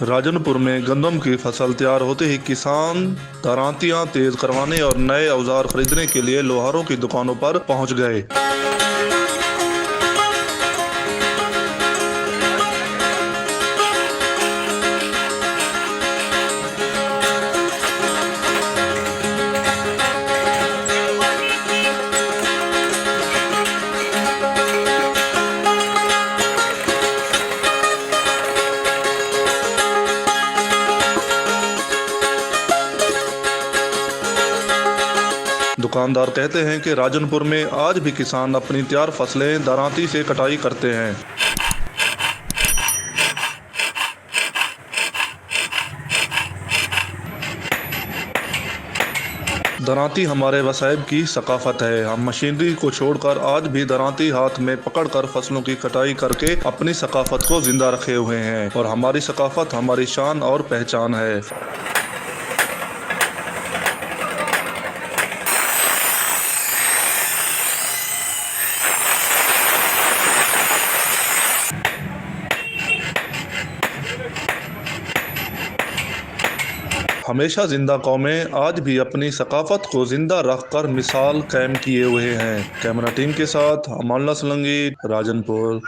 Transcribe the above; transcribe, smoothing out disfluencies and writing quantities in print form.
राजनपुर में गंदम की फसल तैयार होते ही किसान दरांतियां तेज करवाने और नए औजार खरीदने के लिए लोहारों की दुकानों पर पहुंच गए। दुकानदार कहते हैं कि राजनपुर में आज भी किसान अपनी तैयार फसलें दरांती से कटाई करते हैं। दरांती हमारे वसाइब की सकाफत है। हम मशीनरी को छोड़कर आज भी दरांती हाथ में पकड़कर फसलों की कटाई करके अपनी सकाफत को जिंदा रखे हुए हैं और हमारी सकाफत हमारी शान और पहचान है। हमेशा जिंदा कौमें आज भी अपनी सकाफत को जिंदा रखकर मिसाल कायम किए हुए हैं। कैमरा टीम के साथ अमानुल्लाह सोलंकी, राजनपुर।